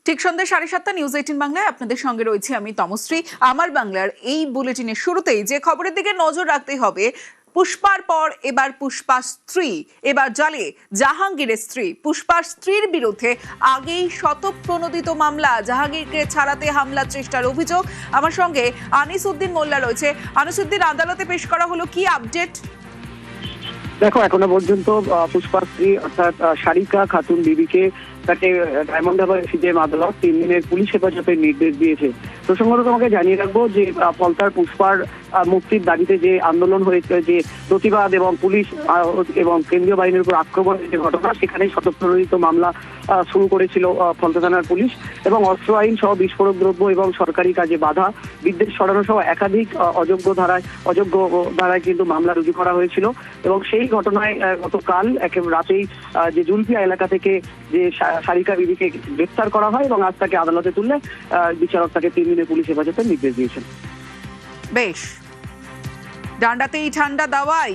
ঠিক সন্ধ্যা 7:30 নিউজ 18 বাংলায় আপনাদের সঙ্গে রয়েছে আমি তমশ্রী। আমার বাংলার এই বুলেটিনের শুরুতেই যে খবরের দিকে নজর রাখতে হবে, পুষ্পার পর এবার পুষ্পার স্ত্রী, এবার জালে জাহাঙ্গীরের স্ত্রী। পুষ্পার স্ত্রীর বিরুদ্ধে আগেই শতপ্রণোদিত মামলা, জাহাঙ্গীরকে ছাড়াতে হামলার চেষ্টার অভিযোগ। আমার সঙ্গে আনিস উদ্দিন মোল্লা রয়েছে। আনিস উদ্দিন, আদালতে পেশ করা হলো, কি আপডেট? দেখো, এখনো পর্যন্ত পুষ্পার স্ত্রী অর্থাৎ সারিকা খাতুন বিবিকে তাকে ডায়মন্ড হারবার সিজেএম আদালত 3 দিনের পুলিশ হেফাজতের নির্দেশ দিয়েছে। প্রসঙ্গত তোমাকে জানিয়ে রাখবো যে ফলতার পুষ্পার মুক্তির দাবিতে যে আন্দোলন হয়েছে, যে প্রতিবাদ এবং পুলিশ এবং কেন্দ্রীয় বাহিনীর উপর আক্রমণের যে ঘটনা, সেখানে শতপ্রণোদিত মামলা শুরু করেছিল ফলতা থানার পুলিশ এবং অস্ত্র আইন সহ বিস্ফোরক দ্রব্য এবং সরকারি কাজে বাধা, বিদ্যুৎ সরানো সহ একাধিক অযোগ্য ধারায় কিন্তু মামলা রুজু করা হয়েছিল। এবং সেই ঘটনায় গতকাল রাতেই যে জুলপিয়া এলাকা থেকে যে সারিকা বিবিকে গ্রেফতার করা হয় এবং আজ তাকে আদালতে তুললে বিচারক তাকে 3 দিনের পুলিশ হেফাজতের নির্দেশ দিয়েছেন। বেশ, ডান্ডাতেই ঠান্ডা দাওয়াই।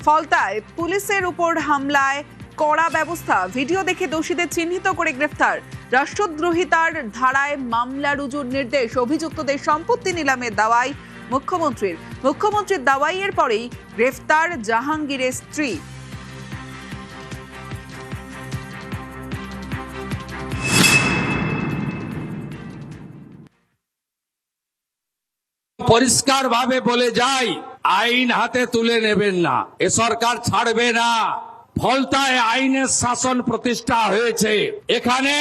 ফলতায় পুলিশের উপর হামলায় কড়া ব্যবস্থা, ভিডিও দেখে দোষীদের চিহ্নিত করে গ্রেফতার। রাষ্ট্রদ্রোহিতার ধারায় মামলা রুজুর নির্দেশ, অভিযুক্তদের সম্পত্তি নিলামের দাওয়াই মুখ্যমন্ত্রীর দাওয়াইয়ের পরেই গ্রেফতার জাহাঙ্গীরের স্ত্রী। পরিষ্কার ভাবে বলে যাই, আইন হাতে তুলে নেবেন না, এ সরকার ছাড়বে না। ফলতায় আইনের শাসন প্রতিষ্ঠা হয়েছে, এখানে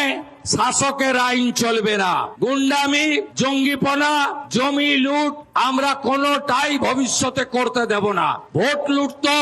শাসকের আইন চলবে না। গুন্ডামি, জঙ্গিপনা, জমি লুট আমরা কোনোটাই ভবিষ্যতে করতে দেব না। ভোট লুট তো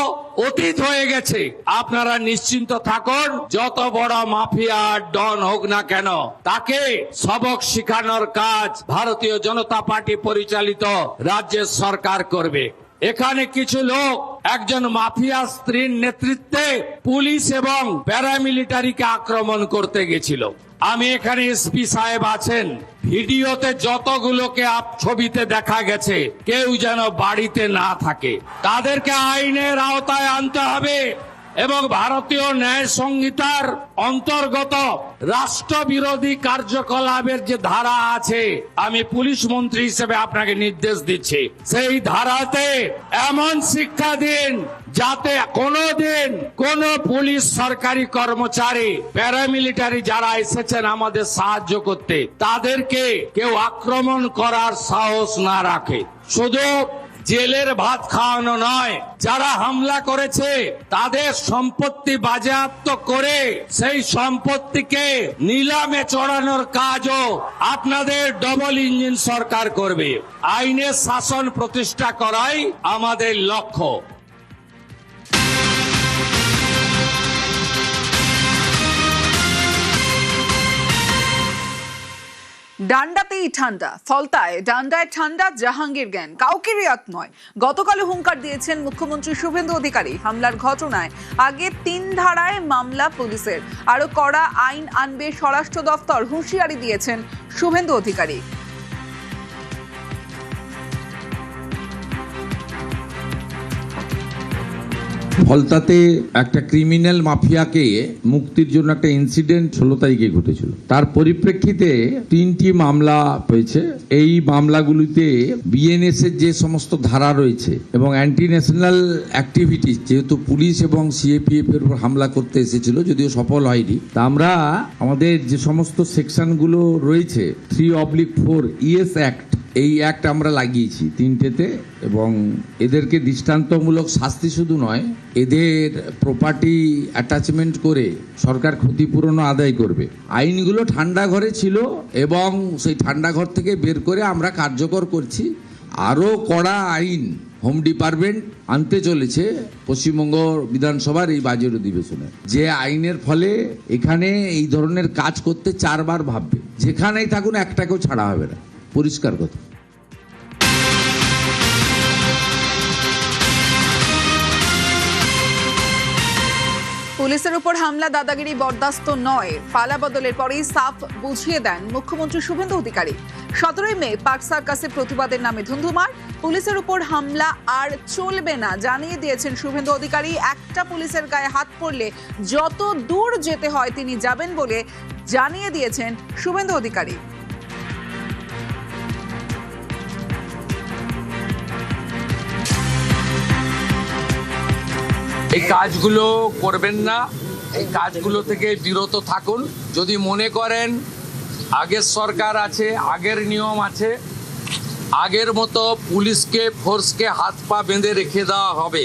অতীত হয়ে গেছে, আপনারা নিশ্চিন্ত থাকুন। যত বড় মাফিয়া ডন হোক না কেন, তাকে সবক শিখানোর কাজ ভারতীয় জনতা পার্টি পরিচালিত রাজ্যের সরকার করবে। এখানে কিছু লোক একজন মাফিয়া স্ত্রীর নেতৃত্বে পুলিশ এবং প্যারামিলিটারিকে আক্রমণ করতে গেছিল। আমি এখানে এসপি সাহেব আছেন, ভিডিওতে যতগুলোকে ছবিতে দেখা গেছে কেউ যেন বাড়িতে না থাকে, তাদেরকে আইনের আওতায় আনতে হবে এবং ভারতীয় ন্যায় সংহিতার অন্তর্গত রাষ্ট্রবিরোধী কার্যকলাপের যে ধারা আছে, আমি পুলিশ মন্ত্রী হিসেবে আপনাকে নির্দেশ দিচ্ছি, সেই ধারাতে এমন শিক্ষা দিন যাতে কোনোদিন কোন পুলিশ সরকারি কর্মচারী, প্যারামিলিটারি যারা এসেছেন আমাদের সাহায্য করতে, তাদেরকে কেউ আক্রমণ করার সাহস না রাখে। শুধু জেলের ভাত খাওয়ানো নয়, যারা হামলা করেছে তাদের সম্পত্তি বাজেয়াপ্ত করে সেই সম্পত্তিকে নিলামে চড়ানোর কাজও আপনাদের ডবল ইঞ্জিন সরকার করবে। আইনের শাসন প্রতিষ্ঠা করাই আমাদের লক্ষ্য। ডান্ডাতেই ঠান্ডা, ফলতায় ডান্ডায় ঠান্ডা জাহাঙ্গীর গ্যাং, কাউকে রেয়াত নয়। গতকাল হুঙ্কার দিয়েছেন মুখ্যমন্ত্রী শুভেন্দু অধিকারী। হামলার ঘটনায় আগে 3 ধারায় মামলা পুলিশের, আরো কড়া আইন আনবে স্বরাষ্ট্র দফতর, হুঁশিয়ারি দিয়েছেন শুভেন্দু অধিকারী। ফলতাতে একটা ক্রিমিনাল মাফিয়াকে মুক্তির জন্য একটা ইনসিডেন্ট 16 তারিখে ঘটেছিল। তার পরিপ্রেক্ষিতে 3টি মামলা হয়েছে। এই মামলাগুলিতে বিএনএস এর যে সমস্ত ধারা রয়েছে এবং অ্যান্টি ন্যাশনাল অ্যাক্টিভিটিস, যেহেতু পুলিশ এবং সিএপিএফ এর উপর হামলা করতে এসেছিল, যদিও সফল হয়নি, তা আমরা আমাদের যে সমস্ত সেকশনগুলো রয়েছে 3/4 ইএস অ্যাক্ট, এই অ্যাক্ট আমরা লাগিয়েছি 3টেতে এবং এদেরকে দৃষ্টান্তমূলক শাস্তি শুধু নয়, এদের প্রপার্টি অ্যাটাচমেন্ট করে সরকার ক্ষতিপূরণও আদায় করবে। আইনগুলো ঠান্ডা ঘরে ছিল এবং সেই ঠান্ডা ঘর থেকে বের করে আমরা কার্যকর করছি। আরও কড়া আইন হোম ডিপার্টমেন্ট আনতে চলেছে পশ্চিমবঙ্গ বিধানসভার এই বাজেট অধিবেশনে, যে আইনের ফলে এখানে এই ধরনের কাজ করতে 4 বার ভাববে। যেখানেই থাকুন একটাকেও ছাড়া হবে না, পরিষ্কার কথা। পুলিশের উপর হামলা দাদাগিরি বরদাস্ত নয়, পালা বদলের পরেই সাফ বুঝিয়ে দেন মুখ্যমন্ত্রী শুভেন্দু অধিকারী। 17 মে পার্ক সার্কাসে প্রতিবাদের নামে ধুন্ধুমার, পুলিশের উপর হামলা আর চলবে না জানিয়ে দিয়েছেন শুভেন্দু অধিকারী। একটা পুলিশের গায়ে হাত পড়লে যত দূর যেতে হয় তিনি যাবেন বলে জানিয়ে দিয়েছেন শুভেন্দু অধিকারী। এই কাজগুলো করবেন না, এই কাজগুলো থেকে বিরত থাকুন। যদি মনে করেন আগের সরকার আছে, আগের নিয়ম আছে, আগের মতো পুলিশকে ফোর্সকে হাত পা বেঁধে রেখে দেওয়া হবে,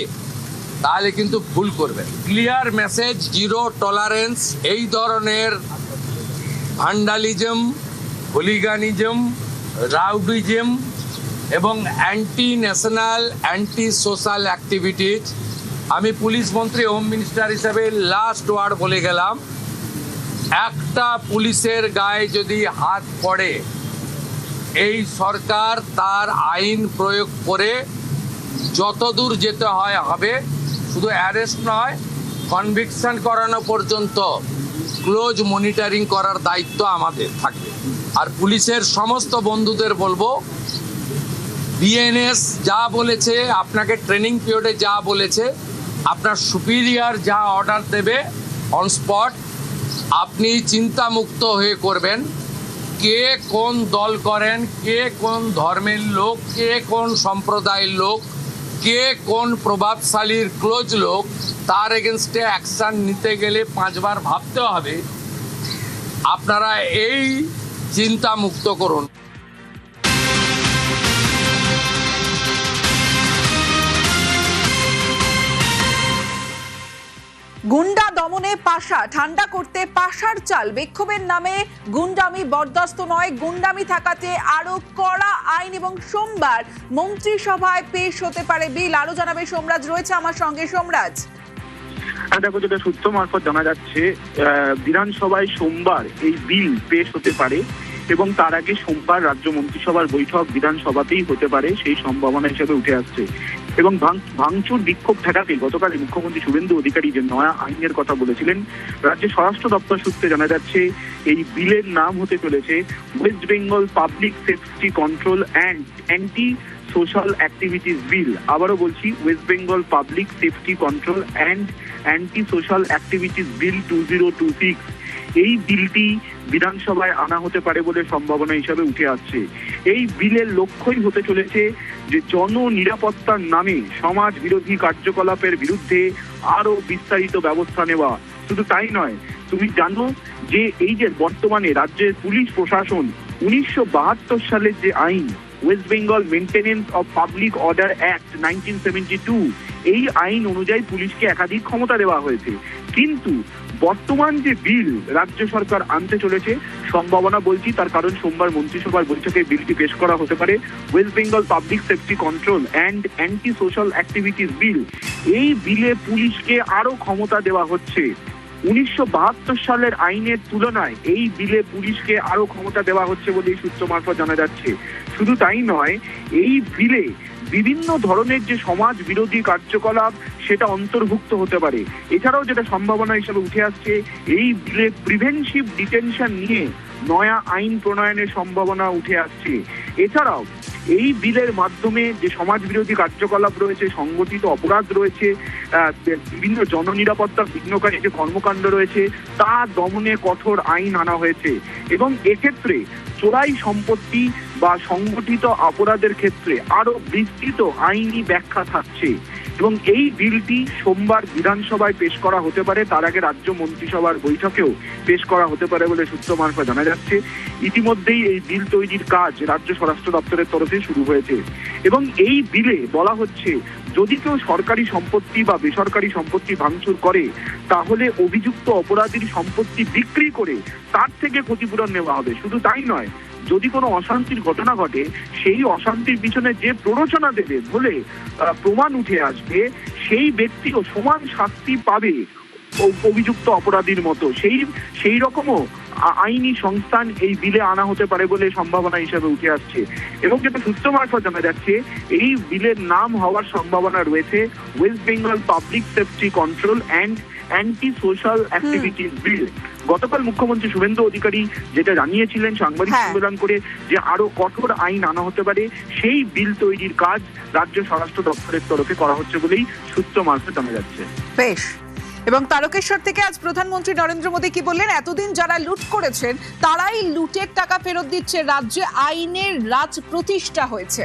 তাহলে কিন্তু ভুল করবেন। ক্লিয়ার মেসেজ, জিরো টলারেন্স এই ধরনের ভান্ডালিজম, হুলিগানিজম, রাউডিজম এবং anti national, anti social activities. আমি পুলিশ মন্ত্রী, হোম মিনিস্টার হিসেবে লাস্ট ওয়ার্ড বলে গেলাম, একটা পুলিশের গায়ে যদি হাত পড়ে এই সরকার তার আইন প্রয়োগ করে যতদূর যেতে হয় হবে। শুধু অ্যারেস্ট নয়, কনভিকশন করানো পর্যন্ত ক্লোজ মনিটরিং করার দায়িত্ব আমাদের থাকবে। আর পুলিশের সমস্ত বন্ধুদের বলবো, বিএনএস যা বলেছে, আপনাকে ট্রেনিং পিরিয়ডে যা বলেছে, আপনার সুপিরিয়র যা অর্ডার দেবে অন স্পট আপনি চিন্তামুক্ত হয়ে করবেন। কে কোন দল করেন, কে কোন ধর্মের লোক, কে কোন সম্প্রদায়ের লোক, কে কোন প্রভাবশালীর ক্লোজ লোক, তার এগেনস্টে অ্যাকশন নিতে গেলে 5 বার ভাবতে হবে। আপনারা এই চিন্তা মুক্ত করুন। গুন্ডা দমনে পাশা ঠান্ডা করতে পাশার চাল, বিক্ষোভের নামে গুন্ডামি বরদাস্ত নয়, গুন্ডামি থাকাতে আরো কড়া আইন। এবং সোমবার মন্ত্রিসভায় পেশ হতে পারে বিল, আরো জানাবে সোমরাজ, রয়েছে আমার সঙ্গে সোমরাজ। দেখো, যেটা সূত্র মারফত জানা যাচ্ছে, বিধানসভায় সোমবার এই বিল পেশ হতে পারে এবং তার আগে সোমবার রাজ্য মন্ত্রিসভার বৈঠক বিধানসভাতেই হতে পারে, সেই সম্ভাবনা হিসেবে উঠে আসছে। এবং ভাঙচুর বিক্ষোভ ঠেকাতে গতকাল মুখ্যমন্ত্রী শুভেন্দু অধিকারী যে নয়া আইনের কথা বলেছিলেন, রাজ্যের স্বরাষ্ট্র দপ্তর সূত্রে জানা যাচ্ছে এই বিলের নাম হতে চলেছে West Bengal public safety control and anti social activities bill. আবারও বলছি, West Bengal public safety control and anti social activities bill 2026। এই বিলটি বিধানসভায় আনা হতে পারে বলে সম্ভাবনা হিসাবে উঠে আসছে। এই বিলের লক্ষ্যই হতে চলেছে যে জননিরাপত্তার নামে সমাজ বিরোধী কার্যকলাপের বিরুদ্ধে আরো বিস্তারিত ব্যবস্থা নেওয়া। শুধু তাই নয়, তুমি জানো যে এই যে বর্তমানে রাজ্যের পুলিশ প্রশাসন 1972 সালের যে আইন, West Bengal maintenance of public order act 1972, এই আইন অনুযায়ী পুলিশকে একাধিক ক্ষমতা দেওয়া হয়েছে। কিন্তু বর্তমান যে বিল রাজ্য সরকার আনতে চলেছে, সম্ভাবনা বলছি তার কারণ সোমবার মন্ত্রিসভার বৈঠকে বিলটি পেশ করা হতে পারে, West Bengal public safety control and anti social activities bill. এই বিলে পুলিশকে আরো ক্ষমতা দেওয়া হচ্ছে। 1972 সালের আইনের তুলনায় এই বিলে পুলিশকে আরো ক্ষমতা দেওয়া হচ্ছে বলে এই সূত্র মারফত জানা যাচ্ছে। শুধু তাই নয়, এই বিলে বিভিন্ন ধরনের যে সমাজ বিরোধী কার্যকলাপ সেটা অন্তর্ভুক্ত হতে পারে। এছাড়াও যেটা সম্ভাবনা হিসেবে উঠে আসছে, এই বিলে প্রিভেন্টিভ ডিটেনশন নিয়ে নয়া আইন প্রণয়নের সম্ভাবনা উঠে আসছে। এছাড়াও এই বিলের মাধ্যমে যে সমাজ বিরোধী কার্যকলাপ রয়েছে, সংগঠিত অপরাধ রয়েছে, বিভিন্ন জননিরাপত্তা বিঘ্নকারী যে কর্মকাণ্ড রয়েছে, তা দমনে কঠোর আইন আনা হয়েছে। এবং এক্ষেত্রে চোরাই সম্পত্তি বা সংগঠিত অপরাধের ক্ষেত্রে আরো বিস্তৃত আইনি ব্যাখ্যা থাকছে। এবং এই বিলটি সোমবার বিধানসভায় পেশ করা হতে পারে, তার আগে রাজ্য মন্ত্রিসভার বৈঠকেও পেশ করা হতে পারে বলে সূত্র মারফত জানা যাচ্ছে। ইতিমধ্যেই এই বিল তৈরির কাজ রাজ্য স্বরাষ্ট্র দপ্তরের তরফে শুরু হয়েছে। এবং এই বিলে বলা হচ্ছে, যদি কেউ সরকারি সম্পত্তি বা বেসরকারি সম্পত্তি ভাঙচুর করে, তাহলে অভিযুক্ত অপরাধীর সম্পত্তি বিক্রি করে তার থেকে ক্ষতিপূরণ নেওয়া হবে। শুধু তাই নয়, যদি কোনো অশান্তির ঘটনা ঘটে, সেই অশান্তির পিছনে যে প্ররোচনা দেবে বলে প্রমাণ উঠে আসবে, সেই ব্যক্তিও সমান শাস্তি পাবে অভিযুক্ত অপরাধীর মতো। সেই রকমও আইনি সংস্থান এই বিলে আনা হতে পারে বলে সম্ভাবনা হিসেবে উঠে আসছে। এবং যেটা সূত্র মারফত জানা যাচ্ছে, এই বিলের নাম হওয়ার সম্ভাবনা রয়েছে West Bengal public safety control and anti social activities bill. গতকাল মুখ্যমন্ত্রী শুভেন্দু অধিকারী যেটা জানিয়েছিলেন সাংবাদিক সম্মেলন করে, যে আরো কঠোর আইন আনা হতে পারে, সেই বিল তৈরির কাজ রাজ্য স্বরাষ্ট্র দপ্তরের তরফে করা হচ্ছে বলেই সূত্র মারফত জানা যাচ্ছে। বেশ, এবং তারকেশ্বর থেকে আজ প্রধানমন্ত্রী নরেন্দ্র মোদী কি বললেন, এতদিন যারা লুট করেছেন তারাই লুটের টাকা ফেরত দিচ্ছে, রাজ্যে আইনের রাজ প্রতিষ্ঠা হয়েছে।